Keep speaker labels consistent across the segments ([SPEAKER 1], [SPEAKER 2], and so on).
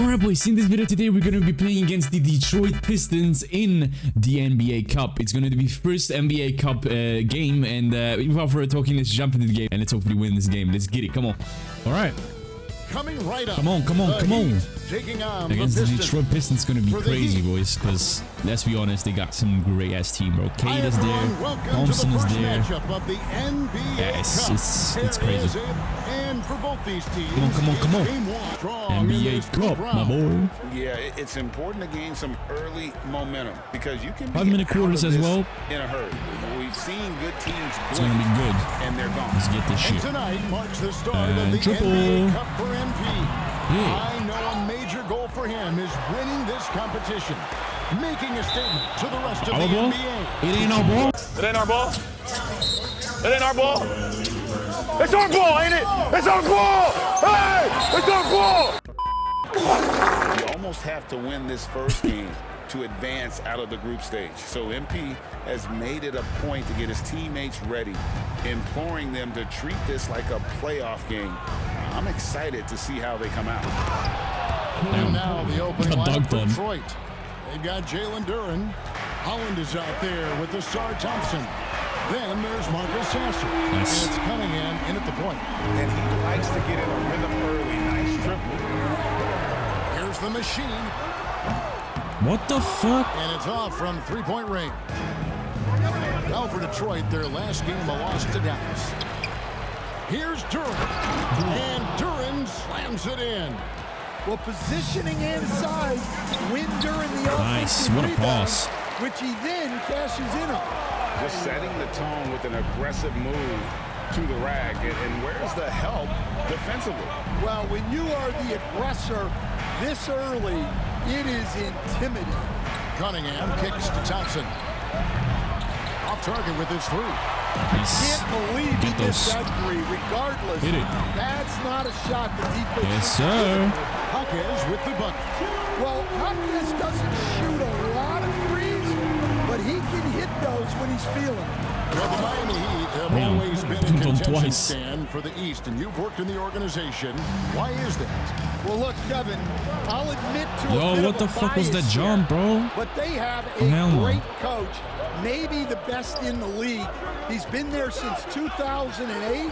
[SPEAKER 1] Alright boys, in this video today we're gonna be playing against the Detroit Pistons in the NBA Cup. It's gonna be first NBA Cup game, and without further talking, let's jump into the game and let's hopefully win this game. Let's get it, come on. Alright.
[SPEAKER 2] Coming right up.
[SPEAKER 1] Come on.
[SPEAKER 2] Taking on
[SPEAKER 1] against the
[SPEAKER 2] Pistons.
[SPEAKER 1] Detroit Pistons, gonna be crazy, boys, because let's be honest, they got some great ass team, bro. Kate is there, Thompson is there. Yeah, it's crazy.
[SPEAKER 2] And for both these teams,
[SPEAKER 1] Come on. NBA Cup, my boy.
[SPEAKER 3] Yeah, it's important to gain some early momentum because you can be
[SPEAKER 1] 5-minute quarters as well.
[SPEAKER 3] In a hurry. We've seen good teams
[SPEAKER 1] It's gonna be good.
[SPEAKER 3] and they're gone.
[SPEAKER 1] Let's get this shit.
[SPEAKER 2] And tonight marks the start of the
[SPEAKER 1] triple.
[SPEAKER 2] NBA Cup for MP.
[SPEAKER 1] Yeah.
[SPEAKER 2] I know a major goal for him is winning this competition, making a statement to the rest of the
[SPEAKER 1] Ball?
[SPEAKER 2] NBA.
[SPEAKER 1] It ain't our ball.
[SPEAKER 4] It ain't our ball. It ain't our ball. It's our ball, ain't it? It's our ball. Hey, it's our ball.
[SPEAKER 3] You almost have to win this first game to advance out of the group stage. So MP has made it a point to get his teammates ready, imploring them to treat this like a playoff game. I'm excited to see how they come out.
[SPEAKER 2] And now the opening line for
[SPEAKER 1] done.
[SPEAKER 2] Detroit. They've got Jalen Duren. Holland is out there with the Sar Thompson. Then there's Marcus Sasser.
[SPEAKER 1] Nice.
[SPEAKER 2] And it's Cunningham in at the point.
[SPEAKER 3] And he likes to get in a rhythm early. Nice triple.
[SPEAKER 2] Here's the machine.
[SPEAKER 1] What the fuck?
[SPEAKER 2] And it's off from three-point range. Now for Detroit, their last game a loss to Dallas. Here's Duren. And Duren slams it in.
[SPEAKER 5] Well, positioning inside, win during the
[SPEAKER 1] Nice.
[SPEAKER 5] offensive
[SPEAKER 1] What a
[SPEAKER 5] rebound,
[SPEAKER 1] pass.
[SPEAKER 5] which he then cashes in on.
[SPEAKER 3] Just setting the tone with an aggressive move to the rack. And where's the help defensively?
[SPEAKER 5] Well, when you are the aggressor this early, it is intimidating.
[SPEAKER 2] Cunningham kicks to Thompson. Off target with his three.
[SPEAKER 1] Nice.
[SPEAKER 5] Can't believe he
[SPEAKER 1] Get
[SPEAKER 5] missed
[SPEAKER 1] those.
[SPEAKER 5] that three, regardless.
[SPEAKER 1] Hit it.
[SPEAKER 5] That's not a shot the defense.
[SPEAKER 1] Yes, sir.
[SPEAKER 2] Hawkins with the bucket.
[SPEAKER 5] Well, Hawkins doesn't shoot a lot of threes, but he can hit those when he's feeling it.
[SPEAKER 2] Well, the Miami Heat have
[SPEAKER 1] Damn.
[SPEAKER 2] always been a
[SPEAKER 1] Pimped on
[SPEAKER 2] contention
[SPEAKER 1] twice.
[SPEAKER 2] stand for the East, and you've worked in the organization. Why is that?
[SPEAKER 5] Well, look, Kevin, I'll admit to a
[SPEAKER 1] Yo,
[SPEAKER 5] bit
[SPEAKER 1] what
[SPEAKER 5] of
[SPEAKER 1] the
[SPEAKER 5] a
[SPEAKER 1] fuck was that
[SPEAKER 5] bias
[SPEAKER 1] jump,
[SPEAKER 5] here,
[SPEAKER 1] bro?
[SPEAKER 5] But they have a
[SPEAKER 1] Hell no.
[SPEAKER 5] great coach, maybe the best in the league. He's been there since 2008.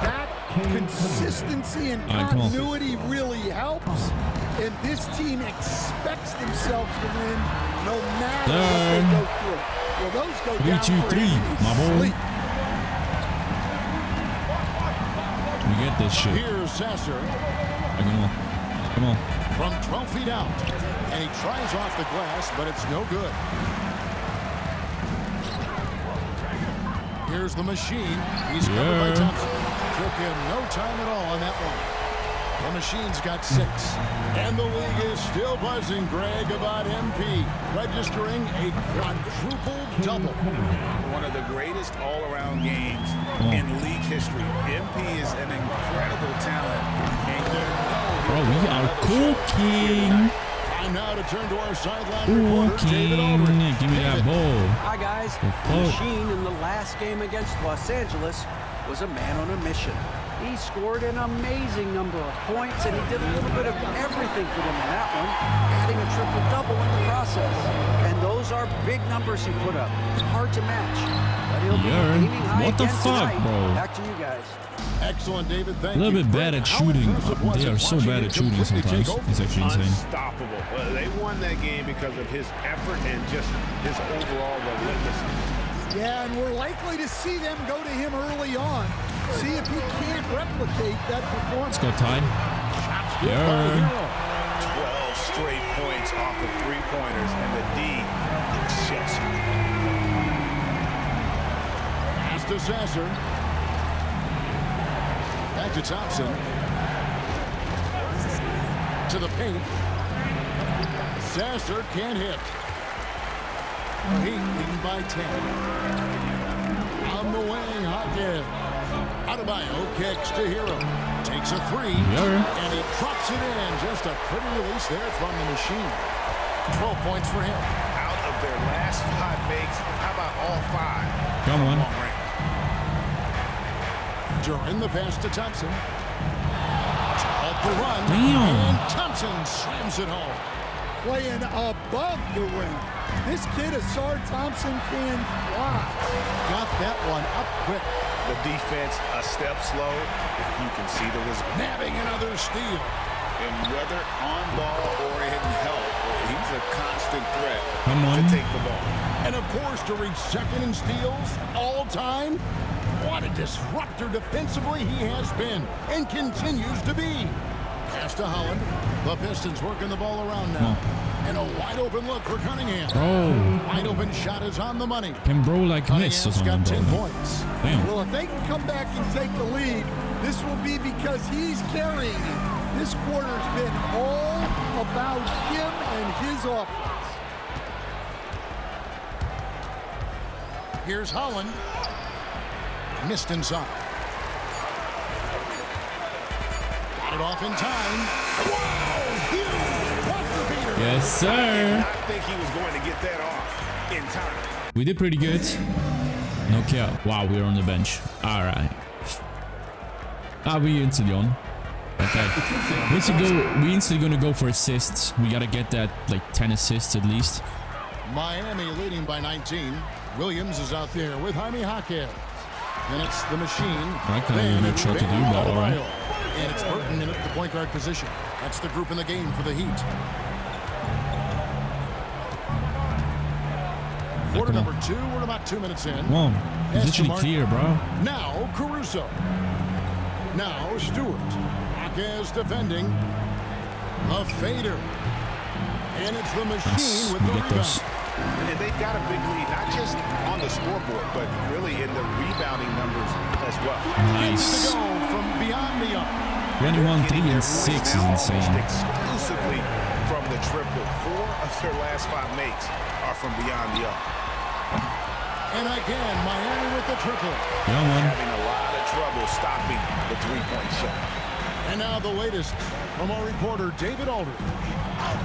[SPEAKER 5] That consistency and
[SPEAKER 1] All right, come on.
[SPEAKER 5] continuity really helps. And this team expects themselves to win no matter what they go through. Well, those go
[SPEAKER 1] 3,
[SPEAKER 5] down
[SPEAKER 1] 2,
[SPEAKER 5] for
[SPEAKER 1] 3,
[SPEAKER 5] him in his
[SPEAKER 1] my boy.
[SPEAKER 5] sleep.
[SPEAKER 1] We get this shit.
[SPEAKER 2] Here's Sasser
[SPEAKER 1] Come on.
[SPEAKER 2] from 12 feet out. And he tries off the glass, but it's no good. Here's the machine. He's covered by
[SPEAKER 1] Yeah.
[SPEAKER 2] Thompson. Took him no time at all on that one. The machine's got 6. And the league is still buzzing, Greg, about MP registering a quadruple double.
[SPEAKER 3] One of the greatest all-around games in league history. MP is an incredible talent. And you know
[SPEAKER 1] Bro, we are cooking.
[SPEAKER 2] Time now to turn to our sideline reporter, David
[SPEAKER 1] Cooking.
[SPEAKER 2] Aldridge.
[SPEAKER 1] Give me that ball.
[SPEAKER 6] Hi guys.
[SPEAKER 1] The
[SPEAKER 6] The
[SPEAKER 1] fuck?
[SPEAKER 6] Machine in the last game against Los Angeles was a man on a mission. He scored an amazing number of points, and he did a little bit of everything for them in that one, adding a triple-double in the process. And those are big numbers he put up. Hard to match. But he'll be
[SPEAKER 1] Yeah.
[SPEAKER 6] aiming high
[SPEAKER 1] What the
[SPEAKER 6] again
[SPEAKER 1] fuck,
[SPEAKER 6] tonight.
[SPEAKER 1] bro?
[SPEAKER 6] Back to you guys.
[SPEAKER 2] Excellent, David. Thank
[SPEAKER 1] A little
[SPEAKER 2] you.
[SPEAKER 1] bit bad at
[SPEAKER 2] How
[SPEAKER 1] shooting.
[SPEAKER 2] impressive was
[SPEAKER 1] They
[SPEAKER 2] it
[SPEAKER 1] are so
[SPEAKER 2] watching
[SPEAKER 1] bad
[SPEAKER 2] him
[SPEAKER 1] at shooting
[SPEAKER 2] completely
[SPEAKER 1] sometimes.
[SPEAKER 2] take over?
[SPEAKER 1] It's actually insane.
[SPEAKER 3] unstoppable. They won that game because of his effort and just his overall relentlessness.
[SPEAKER 5] Yeah, and we're likely to see them go to him early on. See if he can't replicate that performance.
[SPEAKER 1] Let's go, Ty.
[SPEAKER 2] Good by the
[SPEAKER 1] Yeah.
[SPEAKER 2] hero.
[SPEAKER 3] 12 straight points off of three-pointers, and the D is just
[SPEAKER 2] Pass to Sasser. Back to Thompson. To the paint. Sasser can't hit. Heat leading by 10. On the wing, Hawkins. Adebayo kicks to Hero. Takes a three.
[SPEAKER 1] Yeah.
[SPEAKER 2] And he drops it in. Just a pretty release there from the machine. 12 points for him.
[SPEAKER 3] out of their last 5 makes. How about all 5?
[SPEAKER 1] Come on.
[SPEAKER 3] Long range.
[SPEAKER 2] Duren the pass to Thompson. the run.
[SPEAKER 1] Damn.
[SPEAKER 2] And Thompson slams it home.
[SPEAKER 5] Playing above the rim. This kid, Asar Thompson, can fly.
[SPEAKER 2] Got that one up quick.
[SPEAKER 3] The defense a step slow, and you can see the result.
[SPEAKER 2] Nabbing another steal.
[SPEAKER 3] And whether on ball or in help, he's a constant threat
[SPEAKER 1] Come on.
[SPEAKER 3] to take the ball.
[SPEAKER 2] And of course, to reach second in steals all time. What a disruptor defensively he has been and continues to be. Pass to Holland. The Pistons working the ball around now. And a wide open look for Cunningham.
[SPEAKER 1] Bro.
[SPEAKER 2] Wide open shot is on the money.
[SPEAKER 1] Can bro like miss or
[SPEAKER 2] Cunningham's
[SPEAKER 1] something,
[SPEAKER 2] got 10
[SPEAKER 1] bro?
[SPEAKER 2] points.
[SPEAKER 1] Damn.
[SPEAKER 5] Well, if they can come back and take the lead, this will be because he's carrying it. This quarter's been all about him and his offense.
[SPEAKER 2] Here's Holland. Missed inside. Got it off in time. Whoa! Huge buzzer beater.
[SPEAKER 1] Yes, sir.
[SPEAKER 3] I think he was going to get that off in time.
[SPEAKER 1] We did pretty good. No care. Wow, we're on the bench. All right. We instantly on. Okay. We instantly gonna go for assists. We gotta get that like 10 assists at least.
[SPEAKER 2] Miami leading by 19. Williams is out there with Jaime Jaquez. And it's the machine.
[SPEAKER 1] That kind of a
[SPEAKER 2] Van
[SPEAKER 1] good shot to do,
[SPEAKER 2] Van
[SPEAKER 1] but all right.
[SPEAKER 2] Adebayo. And it's Burton in at the point guard position. That's the group in the game for the Heat. Quarter number 2. We're about 2 minutes in.
[SPEAKER 1] Come on. It's literally
[SPEAKER 2] Martin.
[SPEAKER 1] clear, bro.
[SPEAKER 2] Now Caruso. Now Stewart. Jaquez defending. A fader. And it's the machine
[SPEAKER 1] Nice.
[SPEAKER 2] with
[SPEAKER 1] We
[SPEAKER 2] the
[SPEAKER 1] get
[SPEAKER 2] rebound.
[SPEAKER 1] those.
[SPEAKER 3] And they've got a big lead, not just on the scoreboard, but really in the rebounding numbers as well.
[SPEAKER 1] Nice.
[SPEAKER 2] To go from beyond the arc.
[SPEAKER 1] 21, 3,
[SPEAKER 3] Getting their
[SPEAKER 1] and 6
[SPEAKER 3] points
[SPEAKER 1] is
[SPEAKER 3] now
[SPEAKER 1] insane.
[SPEAKER 3] almost exclusively from the triple. 4 of their last 5 makes are from beyond the arc.
[SPEAKER 2] And again, Miami with the triple.
[SPEAKER 1] Yeah, man.
[SPEAKER 3] Having a lot of trouble stopping the three-point shot.
[SPEAKER 2] And now the latest from our reporter, David Aldridge.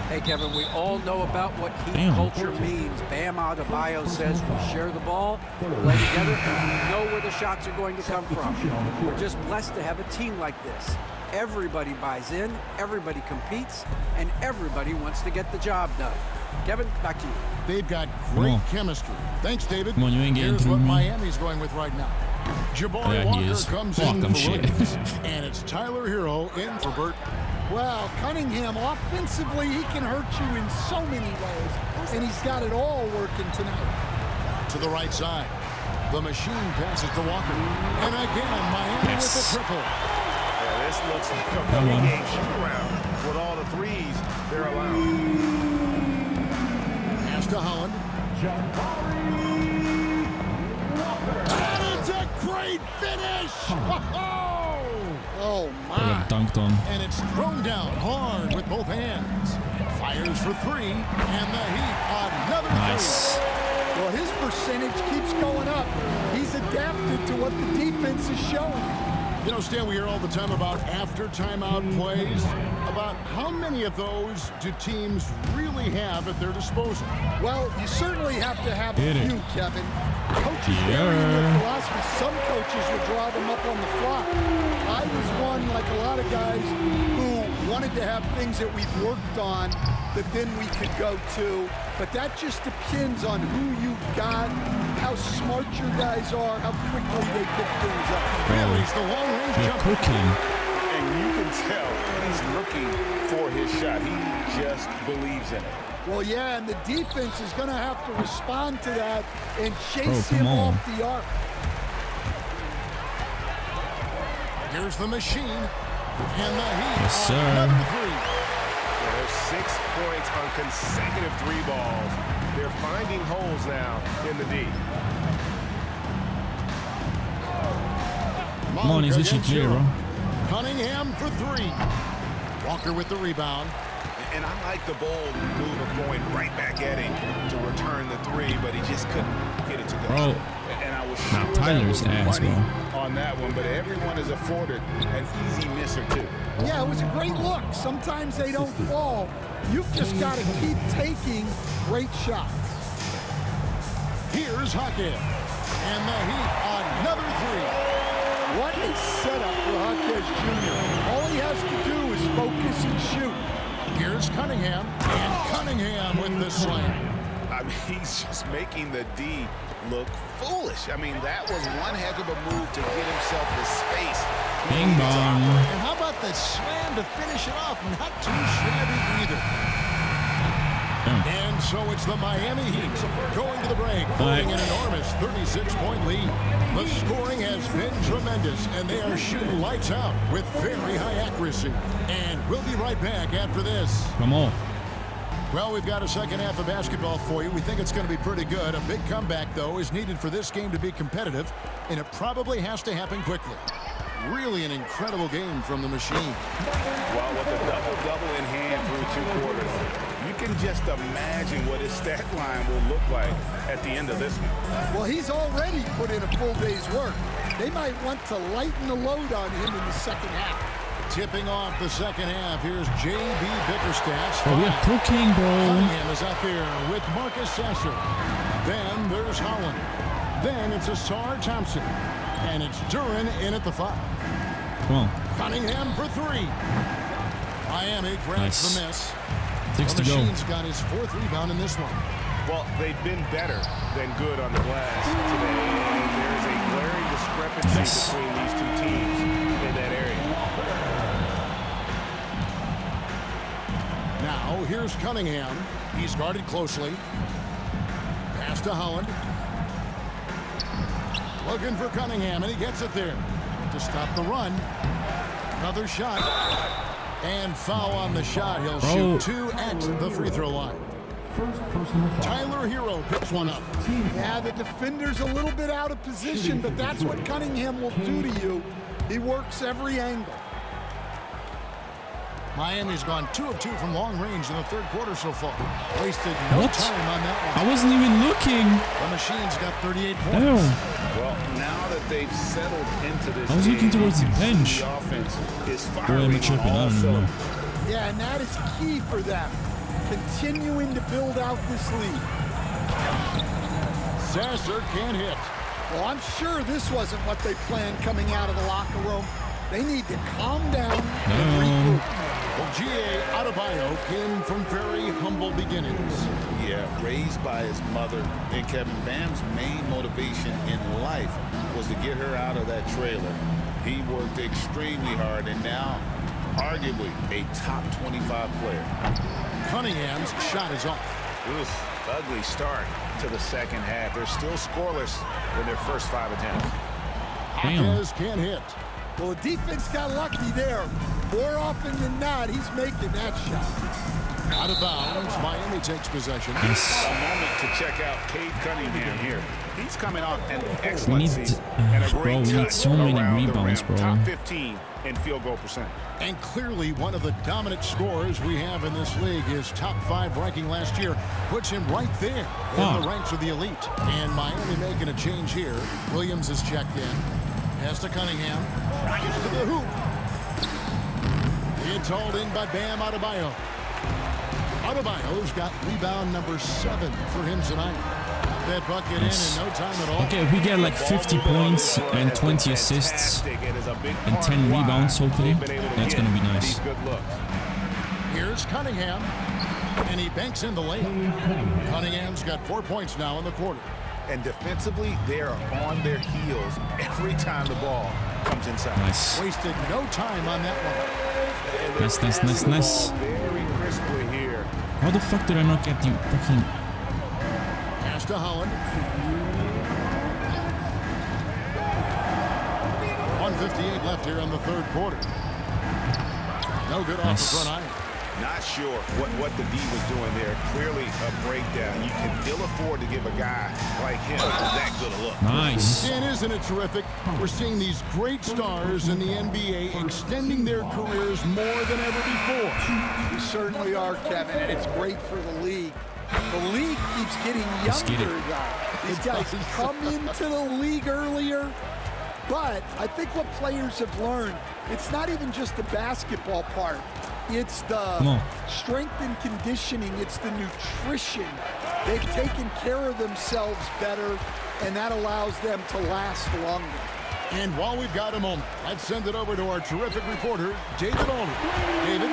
[SPEAKER 6] Hey, Kevin, we all know about what Heat
[SPEAKER 1] Damn.
[SPEAKER 6] culture means. Bam Adebayo says we share the ball, play together, and we know where the shots are going to come from. We're just blessed to have a team like this. Everybody buys in, everybody competes, and everybody wants to get the job done. Kevin, back to you.
[SPEAKER 2] They've got
[SPEAKER 1] Come
[SPEAKER 2] great
[SPEAKER 1] on.
[SPEAKER 2] chemistry. Thanks, David.
[SPEAKER 1] Come on, you ain't getting
[SPEAKER 2] Here's
[SPEAKER 1] through
[SPEAKER 2] what
[SPEAKER 1] me.
[SPEAKER 2] Miami's going with right now. Jabari
[SPEAKER 1] Yeah, he
[SPEAKER 2] Walker
[SPEAKER 1] is.
[SPEAKER 2] comes
[SPEAKER 1] Fuck
[SPEAKER 2] in
[SPEAKER 1] them
[SPEAKER 2] for
[SPEAKER 1] shit.
[SPEAKER 2] Williams. And it's Tyler Hero in for Burt.
[SPEAKER 5] Well, Cunningham, offensively, he can hurt you in so many ways, and he's got it all working tonight.
[SPEAKER 2] To the right side. The machine passes to Walker. And again, Miami
[SPEAKER 1] Yes.
[SPEAKER 2] with the triple.
[SPEAKER 3] Yeah, this looks like a
[SPEAKER 1] Come on.
[SPEAKER 3] game shoot-around with all the threes they're allowing.
[SPEAKER 2] Pass to Holland. And it's a great finish! Oh,
[SPEAKER 1] I
[SPEAKER 2] my.
[SPEAKER 1] got dunked on.
[SPEAKER 2] And it's thrown down hard with both hands. Fires for 3, and the Heat another
[SPEAKER 1] Nice.
[SPEAKER 5] Well, his percentage keeps going up. He's adapted to what the defense is showing.
[SPEAKER 2] You know, Stan, we hear all the time about after timeout plays. About how many of those do teams really have at their disposal?
[SPEAKER 5] Well, you certainly have to have
[SPEAKER 1] Hit
[SPEAKER 5] a
[SPEAKER 1] it.
[SPEAKER 5] few, Kevin. Coaches
[SPEAKER 1] Yeah.
[SPEAKER 5] vary in their philosophy. Some coaches would draw them up on the fly. I was one, like a lot of guys, who wanted to have things that we've worked on that then we could go to. But that just depends on who you've got, how smart your guys are, how quickly they pick things up.
[SPEAKER 2] Carries the long-range
[SPEAKER 1] You're
[SPEAKER 2] jumper.
[SPEAKER 1] cooking.
[SPEAKER 3] And you can tell he's looking for his shot. He just believes in it.
[SPEAKER 5] Well, yeah, and the defense is going to have to respond to that and chase
[SPEAKER 1] Bro,
[SPEAKER 5] him
[SPEAKER 1] come on.
[SPEAKER 5] off the arc.
[SPEAKER 2] Here's the machine. And the Heat
[SPEAKER 1] Yes, sir.
[SPEAKER 2] another 3.
[SPEAKER 3] There's 6 points on consecutive 3 balls. They're finding holes now in the D.
[SPEAKER 1] Come on, he's literally
[SPEAKER 2] against
[SPEAKER 1] clear,
[SPEAKER 2] Hero.
[SPEAKER 1] bro.
[SPEAKER 2] Cunningham for 3. Walker with the rebound.
[SPEAKER 3] And I like the bold move of going right back at him to return the 3, but he just couldn't get it to go.
[SPEAKER 1] Bro.
[SPEAKER 3] And I was
[SPEAKER 1] Now,
[SPEAKER 3] sure
[SPEAKER 1] Tyler's
[SPEAKER 3] that was
[SPEAKER 1] ass,
[SPEAKER 3] money
[SPEAKER 1] bro.
[SPEAKER 3] on that one, but everyone is afforded an easy miss or 2.
[SPEAKER 5] Yeah, it was a great look. Sometimes they don't fall. You've just got to keep taking great shots.
[SPEAKER 2] Here's Jaquez. And the Heat another 3.
[SPEAKER 5] What a setup for Jaquez Jr. All he has to do is focus and shoot.
[SPEAKER 2] Here's Cunningham, and Cunningham with the slam.
[SPEAKER 3] I mean, he's just making the D look foolish. I mean, that was one heck of a move to get himself the space.
[SPEAKER 1] Bing bong.
[SPEAKER 2] And how about the slam to finish it off? Not too shabby either. And so it's the Miami Heat going to the break, holding an enormous 36-point lead. The scoring has been tremendous, and they are shooting lights out with very high accuracy. And we'll be right back after this.
[SPEAKER 1] Come on.
[SPEAKER 2] Well, we've got a second half of basketball for you. We think it's going to be pretty good. A big comeback, though, is needed for this game to be competitive, and it probably has to happen quickly. Really an incredible game from the machine.
[SPEAKER 3] Well, with a double-double in hand through 2 quarters, you can just imagine what his stat line will look like at the end of this one.
[SPEAKER 5] Well, he's already put in a full day's work. They might want to lighten the load on him in the second half.
[SPEAKER 2] Tipping off the second half, here's J.B. Bickerstaff.
[SPEAKER 1] Oh, we are cooking, bro.
[SPEAKER 2] Cunningham is out there with Marcus Sasser. Then there's Holland. Then it's Asar Thompson. And it's Duran in at the 5.
[SPEAKER 1] Come on.
[SPEAKER 2] Cunningham for 3. Miami grabs the miss.
[SPEAKER 1] 6 to
[SPEAKER 2] the
[SPEAKER 1] go.
[SPEAKER 2] Machine's got his 4th rebound in this one.
[SPEAKER 4] Well, they've been better than good on the glass today, and there's a glaring discrepancy between these 2 teams in that area.
[SPEAKER 2] Now, here's Cunningham. He's guarded closely. Pass to Holland. Looking for Cunningham, and he gets it there to stop the run. Another shot. And foul on the shot. He'll shoot 2 at the free throw line. Tyler Hero picks one up.
[SPEAKER 5] Yeah, the defender's a little bit out of position, but that's what Cunningham will do to you. He works every angle.
[SPEAKER 2] Miami's gone 2 of 2 from long range in the 3rd quarter so far. Wasted no time on that one.
[SPEAKER 1] I wasn't even looking.
[SPEAKER 2] The Machine's got 38 points.
[SPEAKER 1] Damn.
[SPEAKER 3] Well, now that they've settled into this
[SPEAKER 1] I was looking
[SPEAKER 3] game,
[SPEAKER 1] towards the bench.
[SPEAKER 3] The offense is
[SPEAKER 1] Boy,
[SPEAKER 3] firing
[SPEAKER 1] am I tripping.
[SPEAKER 3] on
[SPEAKER 1] I
[SPEAKER 3] all
[SPEAKER 1] don't know.
[SPEAKER 3] cylinders.
[SPEAKER 5] Yeah, and that is key for them. Continuing to build out this lead.
[SPEAKER 2] Sasser can't hit.
[SPEAKER 5] Well, I'm sure this wasn't what they planned coming out of the locker room. They need to calm down and regroup.
[SPEAKER 2] Well, G.A. Adebayo came from very humble beginnings.
[SPEAKER 3] Yeah, raised by his mother. And Kevin Bam's main motivation in life was to get her out of that trailer. He worked extremely hard and now, arguably, a top 25 player.
[SPEAKER 2] Cunningham's shot is off.
[SPEAKER 3] Oof, ugly start to the second half. They're still scoreless in their first 5 attempts.
[SPEAKER 2] Jaquez can't hit.
[SPEAKER 5] Well, the defense got lucky there. More often than not, he's making that shot.
[SPEAKER 2] Out of bounds, Miami takes possession.
[SPEAKER 1] Yes.
[SPEAKER 3] A moment to check out Cade Cunningham here. He's coming off an
[SPEAKER 1] We
[SPEAKER 3] excellent
[SPEAKER 1] need,
[SPEAKER 3] season and a
[SPEAKER 1] bro,
[SPEAKER 3] great
[SPEAKER 1] we need
[SPEAKER 3] touch
[SPEAKER 1] so many
[SPEAKER 3] around the
[SPEAKER 1] rebounds,
[SPEAKER 3] rim.
[SPEAKER 1] bro.
[SPEAKER 3] Top 15 in field goal percent.
[SPEAKER 2] And clearly one of the dominant scorers we have in this league. His top 5 ranking last year puts him right there in the ranks of the elite. And Miami making a change here. Williams is checked in. Pass to Cunningham. Gets to the hoop. It's hauled in by Bam Adebayo. Adebayo's got rebound number 7 for him tonight. That bucket in no time at all.
[SPEAKER 1] Okay, if we get like 50 points and 20 assists and 10 rebounds, hopefully, that's going to be nice.
[SPEAKER 2] Here's Cunningham, and he banks in the lane. Cunningham's got 4 points now in the quarter.
[SPEAKER 3] And defensively, they are on their heels every time the ball comes inside.
[SPEAKER 1] Nice.
[SPEAKER 2] Wasted no time on that one.
[SPEAKER 1] Nice.
[SPEAKER 3] Very crisply here.
[SPEAKER 1] How the fuck did I not get the fucking...
[SPEAKER 2] Pass to Holland. 1:58 left here in the 3rd quarter. No good off the front iron.
[SPEAKER 3] Not sure what the D was doing there. Clearly a breakdown. You can ill afford to give a guy like him that good a look.
[SPEAKER 1] Nice.
[SPEAKER 2] And isn't it terrific? We're seeing these great stars in the NBA extending their careers more than ever before.
[SPEAKER 5] We certainly are, Kevin, and it's great for the league. The league keeps getting
[SPEAKER 1] Let's get
[SPEAKER 5] younger,
[SPEAKER 1] it.
[SPEAKER 5] though. These guys come into the league earlier. But I think what players have learned, it's not even just the basketball part. It's the strength and conditioning. It's the nutrition. They've taken care of themselves better, and that allows them to last longer.
[SPEAKER 2] And while we've got a moment, let's send it over to our terrific reporter, David Aldridge. David?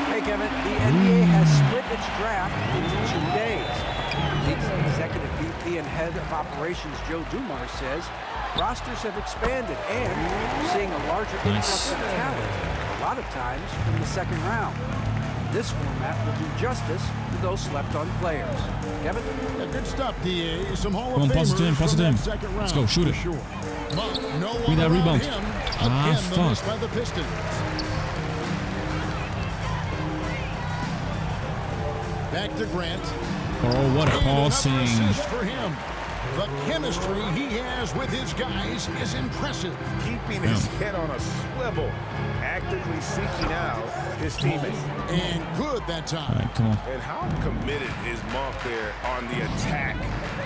[SPEAKER 6] Hey, Kevin. The NBA has split its draft into 2 days. League's executive VP and head of operations, Joe Dumars, says rosters have expanded and we're seeing a larger influx of talent, a lot of times from the second round. This format will do justice to those slept-on players. Kevin?
[SPEAKER 2] Yeah, good stuff, DA. Some Hall
[SPEAKER 1] Come on,
[SPEAKER 2] of
[SPEAKER 1] pass it to him,
[SPEAKER 2] Famers
[SPEAKER 1] pass it
[SPEAKER 2] from
[SPEAKER 1] to him.
[SPEAKER 2] that second round.
[SPEAKER 1] Let's go, shoot it.
[SPEAKER 2] Sure. Monk, no
[SPEAKER 1] Give
[SPEAKER 2] one
[SPEAKER 1] that
[SPEAKER 2] around
[SPEAKER 1] rebound.
[SPEAKER 2] him.
[SPEAKER 1] Ah,
[SPEAKER 2] Again, the miss
[SPEAKER 1] fuck.
[SPEAKER 2] by the Pistons. Back to Grant.
[SPEAKER 1] Oh, what a
[SPEAKER 2] And another
[SPEAKER 1] passing.
[SPEAKER 2] assist for him. The chemistry he has with his guys is impressive.
[SPEAKER 4] Keeping his head on a swivel, actively seeking out his teammates.
[SPEAKER 2] And good that time.
[SPEAKER 1] All right, come on.
[SPEAKER 4] And how committed is Monk there on the attack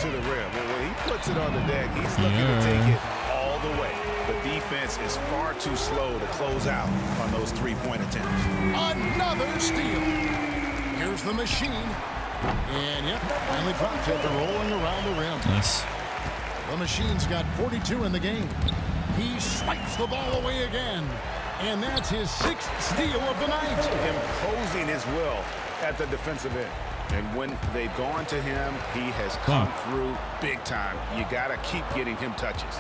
[SPEAKER 4] to the rim? And when he puts it on the deck, he's looking to take it all the way. The defense is far too slow to close out on those three-point attempts.
[SPEAKER 2] Another steal. Here's the machine. And yep, finally dropped it, rolling around the rim.
[SPEAKER 1] Nice.
[SPEAKER 2] The machine's got 42 in the game. He swipes the ball away again. And that's his 6th steal of the night.
[SPEAKER 4] Imposing his will at the defensive end. And when they've gone to him, he has come through big time. You got to keep getting him touches.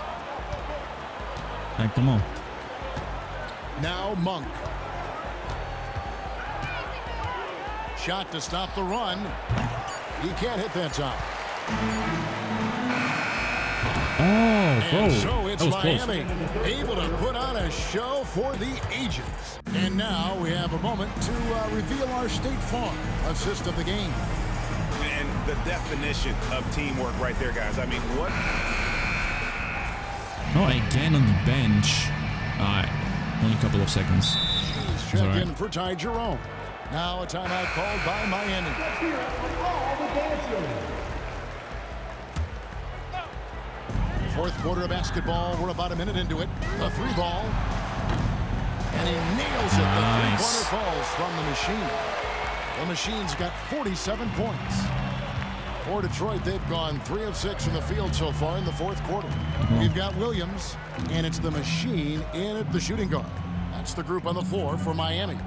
[SPEAKER 1] All right, come on.
[SPEAKER 2] Now Monk. Shot to stop the run. He can't hit that time.
[SPEAKER 1] Oh, bro.
[SPEAKER 2] And so it's
[SPEAKER 1] that was
[SPEAKER 2] Miami
[SPEAKER 1] close.
[SPEAKER 2] able to put on a show for the ages. And now we have a moment to reveal our State Farm assist of the game.
[SPEAKER 4] And the definition of teamwork right there, guys. I mean, what?
[SPEAKER 1] Oh, again on the bench. All right, only a couple of seconds.
[SPEAKER 2] He's check in for Ty Jerome. Now a timeout called by Miami. Fourth quarter of basketball. We're about a minute into it. A 3-ball. And he nails it.
[SPEAKER 1] Nice.
[SPEAKER 2] The 3-pointer falls from the machine. The machine's got 47 points. For Detroit, they've gone 3 of 6 from the field so far in the fourth quarter. We've got Williams, and it's the machine in at the shooting guard. That's the group on the floor for Miami.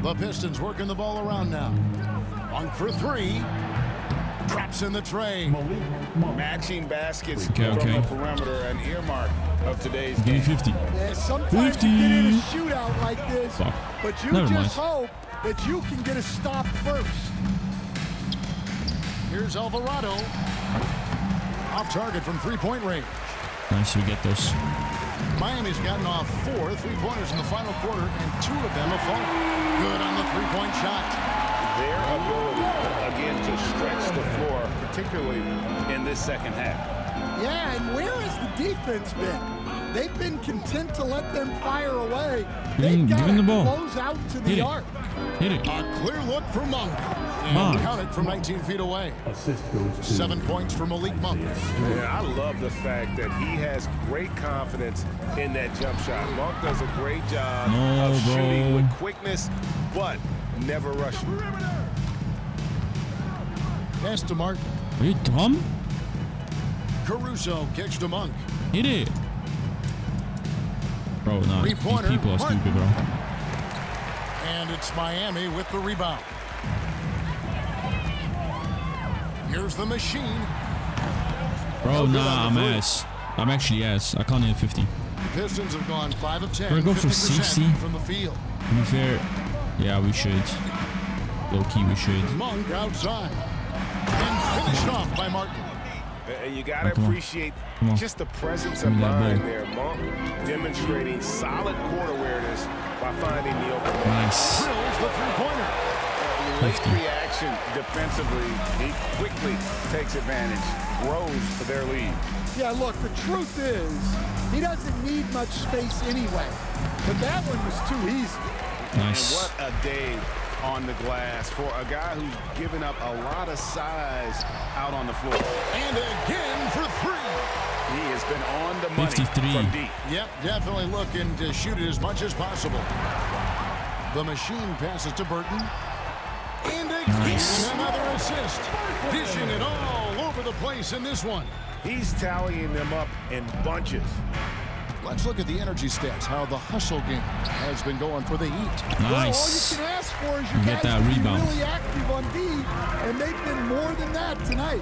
[SPEAKER 2] The Pistons working the ball around now. Monk for 3. Traps in the tray.
[SPEAKER 4] Matching baskets
[SPEAKER 1] Okay.
[SPEAKER 4] from the perimeter, an earmark of today's
[SPEAKER 1] Give me
[SPEAKER 4] game.
[SPEAKER 1] 50.
[SPEAKER 5] Yeah, sometimes
[SPEAKER 1] 50.
[SPEAKER 5] you get in a shootout like this,
[SPEAKER 1] Fuck.
[SPEAKER 5] but you
[SPEAKER 1] Never
[SPEAKER 5] just
[SPEAKER 1] mind.
[SPEAKER 5] hope that you can get a stop first.
[SPEAKER 2] Here's Alvarado. Off target from 3-point range.
[SPEAKER 1] Nice, we get those.
[SPEAKER 2] Miami's gotten off 4 3-pointers in the final quarter, and 2 of them have fallen. Good on the 3-point shot.
[SPEAKER 4] Their ability, again, to stretch the floor, particularly in this second half.
[SPEAKER 5] Yeah, and where has the defense been? They've been content to let them fire away. They've got
[SPEAKER 1] give him the
[SPEAKER 5] to
[SPEAKER 1] ball.
[SPEAKER 5] close out to
[SPEAKER 1] Hit
[SPEAKER 5] the
[SPEAKER 1] it.
[SPEAKER 5] arc.
[SPEAKER 1] Hit it.
[SPEAKER 2] A clear look for Monk. And
[SPEAKER 1] Monk.
[SPEAKER 2] count it from 19 feet away. 7 points for Malik Monk.
[SPEAKER 4] Yeah, I love the fact that he has great confidence in that jump shot. Monk does a great job
[SPEAKER 1] No,
[SPEAKER 4] of
[SPEAKER 1] bro.
[SPEAKER 4] shooting with quickness, but never rushing.
[SPEAKER 2] Pass to Martin.
[SPEAKER 1] Are you dumb?
[SPEAKER 2] Caruso kicks to Monk.
[SPEAKER 1] Hit it. Bro, nah, these
[SPEAKER 2] Three-pointer,
[SPEAKER 1] people are
[SPEAKER 2] Martin.
[SPEAKER 1] stupid, bro.
[SPEAKER 2] And it's Miami with the rebound. Here's the machine.
[SPEAKER 1] Bro,
[SPEAKER 2] No good
[SPEAKER 1] nah,
[SPEAKER 2] on
[SPEAKER 1] I'm
[SPEAKER 2] the three.
[SPEAKER 1] ass. I'm actually ass. I can't hit 50.
[SPEAKER 2] The Pistons have gone 5 of 10.
[SPEAKER 1] We're gonna go for
[SPEAKER 2] 50%
[SPEAKER 1] 60?
[SPEAKER 2] from the field.
[SPEAKER 1] To be fair, yeah, we should. Low key, we should.
[SPEAKER 2] Monk outside. And finished off by Martin.
[SPEAKER 4] And you got to
[SPEAKER 1] come on.
[SPEAKER 4] appreciate
[SPEAKER 1] Come on.
[SPEAKER 4] just the presence
[SPEAKER 1] Give
[SPEAKER 4] of
[SPEAKER 1] me that
[SPEAKER 4] mind
[SPEAKER 1] ball.
[SPEAKER 4] there. Monk demonstrating solid court awareness by finding the open man.
[SPEAKER 1] Nice.
[SPEAKER 2] Drills the three-pointer.
[SPEAKER 4] Late
[SPEAKER 1] 50.
[SPEAKER 4] reaction defensively. He quickly takes advantage, grows for their lead.
[SPEAKER 5] Yeah, look, the truth is, he doesn't need much space anyway. But that one was too easy.
[SPEAKER 4] And
[SPEAKER 1] Nice.
[SPEAKER 4] what a day on the glass for a guy who's given up a lot of size out on the floor.
[SPEAKER 2] And again for 3.
[SPEAKER 4] He has been on the money
[SPEAKER 1] 53.
[SPEAKER 4] from deep.
[SPEAKER 2] Yep, definitely looking to shoot it as much as possible. The machine passes to Burton. And again,
[SPEAKER 1] Nice.
[SPEAKER 2] another assist. Dishing it all over the place in this one.
[SPEAKER 4] He's tallying them up in bunches.
[SPEAKER 2] Let's look at the energy stats, how the hustle game has been going for the Heat.
[SPEAKER 5] Well, all you
[SPEAKER 1] Nice.
[SPEAKER 5] can ask for is your
[SPEAKER 1] Get
[SPEAKER 5] guys
[SPEAKER 1] that
[SPEAKER 5] to be
[SPEAKER 1] rebound.
[SPEAKER 5] really active on D, and they've been more than that tonight.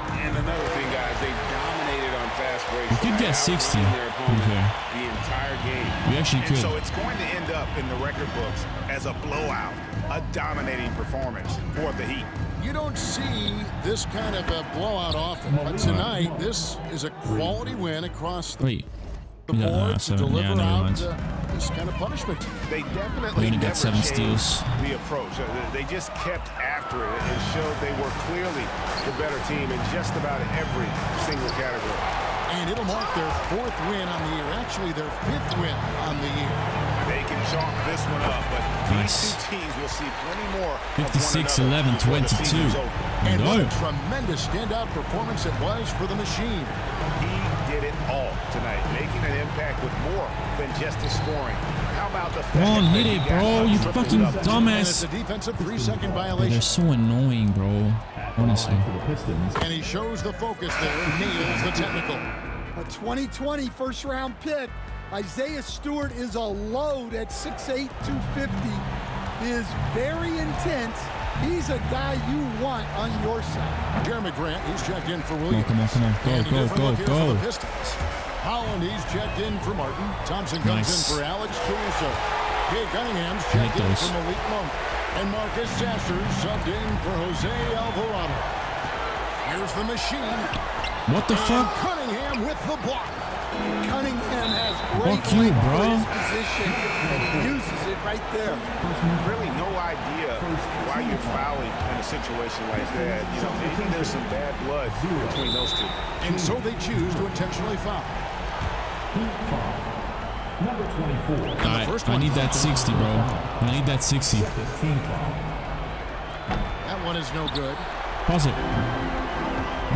[SPEAKER 4] And another thing, guys, they dominated on fast breaks.
[SPEAKER 1] We could get 60,
[SPEAKER 4] Outrunning their
[SPEAKER 1] to be
[SPEAKER 4] opponent
[SPEAKER 1] fair.
[SPEAKER 4] the entire game.
[SPEAKER 1] We actually
[SPEAKER 4] And
[SPEAKER 1] could.
[SPEAKER 4] so it's going to end up in the record books as a blowout, a dominating performance for the Heat.
[SPEAKER 2] You don't see this kind of a blowout often, but tonight, this is a quality win across the
[SPEAKER 1] Wait.
[SPEAKER 2] board
[SPEAKER 1] Yeah,
[SPEAKER 2] to
[SPEAKER 1] 7.
[SPEAKER 2] deliver
[SPEAKER 1] Yeah, never
[SPEAKER 2] out
[SPEAKER 1] mind.
[SPEAKER 2] this kind of punishment.
[SPEAKER 4] They
[SPEAKER 1] We
[SPEAKER 4] definitely
[SPEAKER 1] only got
[SPEAKER 4] never
[SPEAKER 1] 7
[SPEAKER 4] changed
[SPEAKER 1] steals.
[SPEAKER 4] the approach. They just kept after it and showed they were clearly the better team in just about every single category.
[SPEAKER 2] And it'll mark their 4th win on the year, actually their 5th win on the year.
[SPEAKER 4] They can chalk this one up, but
[SPEAKER 1] Nice.
[SPEAKER 4] these two teams will see plenty more of
[SPEAKER 1] 56,
[SPEAKER 4] one another
[SPEAKER 1] 11,
[SPEAKER 4] before the
[SPEAKER 1] 22.
[SPEAKER 4] season's over.
[SPEAKER 2] And what
[SPEAKER 1] No.
[SPEAKER 2] a tremendous standout performance it was for the machine.
[SPEAKER 4] He did it all tonight, making an impact with more than just his scoring. How about the
[SPEAKER 1] Come on,
[SPEAKER 4] fact
[SPEAKER 1] hit
[SPEAKER 4] that
[SPEAKER 1] it,
[SPEAKER 4] he got
[SPEAKER 1] bro.
[SPEAKER 4] a
[SPEAKER 1] You
[SPEAKER 4] triple
[SPEAKER 1] fucking
[SPEAKER 4] double?
[SPEAKER 2] And it's
[SPEAKER 1] dumbass.
[SPEAKER 2] a defensive 3-second
[SPEAKER 1] They're
[SPEAKER 2] violation.
[SPEAKER 1] so annoying, bro. Honestly.
[SPEAKER 2] And he shows the focus there and nails the technical.
[SPEAKER 5] A 2020 first-round pick, Isaiah Stewart is a load at 6'8", 250. He is very intense. He's a guy you want on your side.
[SPEAKER 2] Jeremy Grant, he's checked in for
[SPEAKER 1] Come on,
[SPEAKER 2] Williams.
[SPEAKER 1] come on, come on. Go,
[SPEAKER 2] And a
[SPEAKER 1] go,
[SPEAKER 2] different
[SPEAKER 1] go,
[SPEAKER 2] look here for
[SPEAKER 1] go.
[SPEAKER 2] the Pistons. Holland, he's checked in for Martin. Thompson comes
[SPEAKER 1] Nice.
[SPEAKER 2] in for Alex Caruso. Kate Cunningham's
[SPEAKER 1] Hit
[SPEAKER 2] checked in
[SPEAKER 1] those.
[SPEAKER 2] for Malik Monk. And Marcus Sasser subbed in for Jose Alvarado. Here's the machine.
[SPEAKER 1] What the
[SPEAKER 2] And
[SPEAKER 1] fuck?
[SPEAKER 2] Cunningham with the block.
[SPEAKER 5] Cunningham has great
[SPEAKER 1] Fuck you,
[SPEAKER 5] length
[SPEAKER 1] bro.
[SPEAKER 5] for his position, and he uses it right there.
[SPEAKER 4] Really no idea why you're fouling in a situation like that. You know, maybe there's some bad blood between those two.
[SPEAKER 2] And so they choose to intentionally foul.
[SPEAKER 1] Alright, I need that 60, bro. I need that 60.
[SPEAKER 2] That one is no good.
[SPEAKER 1] Pause it.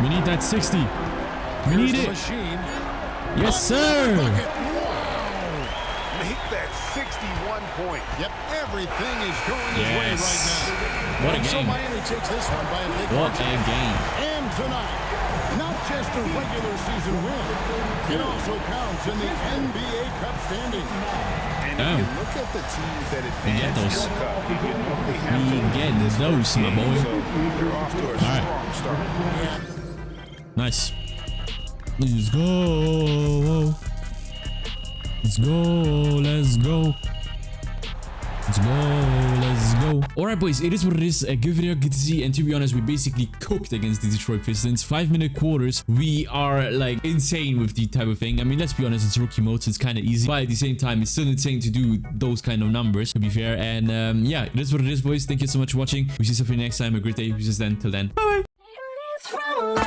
[SPEAKER 1] We need that 60. We
[SPEAKER 2] Here's
[SPEAKER 1] need
[SPEAKER 2] the
[SPEAKER 1] it.
[SPEAKER 2] machine.
[SPEAKER 1] Yes, sir.
[SPEAKER 2] Wow.
[SPEAKER 4] Make that 61 point.
[SPEAKER 2] Yep, everything is going his way
[SPEAKER 1] Yes.
[SPEAKER 2] right now.
[SPEAKER 1] What a
[SPEAKER 2] So
[SPEAKER 1] game.
[SPEAKER 2] Miami takes this one by a big
[SPEAKER 1] What
[SPEAKER 2] margin.
[SPEAKER 1] a game.
[SPEAKER 2] And tonight, not just a regular season win, it also counts in the NBA Cup standing.
[SPEAKER 4] And
[SPEAKER 1] Oh.
[SPEAKER 4] if you look at the teams that
[SPEAKER 1] We get
[SPEAKER 4] advance
[SPEAKER 1] those.
[SPEAKER 4] to the cup, you normally have
[SPEAKER 1] We
[SPEAKER 4] to win
[SPEAKER 1] get
[SPEAKER 4] this
[SPEAKER 1] those,
[SPEAKER 4] first
[SPEAKER 1] my
[SPEAKER 4] game.
[SPEAKER 1] boy.
[SPEAKER 4] So they're off to a
[SPEAKER 1] right.
[SPEAKER 4] strong start.
[SPEAKER 1] Nice. Let's go. Let's go. Let's go. Let's go. Let's go. Alright, boys, it is what it is. A good video, good to see. And to be honest, we basically cooked against the Detroit Pistons. 5-minute quarters. We are like insane with the type of thing. I mean, let's be honest, it's rookie mode, so it's kind of easy. But at the same time, it's still insane to do those kind of numbers, to be fair. And yeah, it is what it is, boys. Thank you so much for watching. We see you next time. A great day. We see you then. Till then. Bye.
[SPEAKER 7] It's wrong.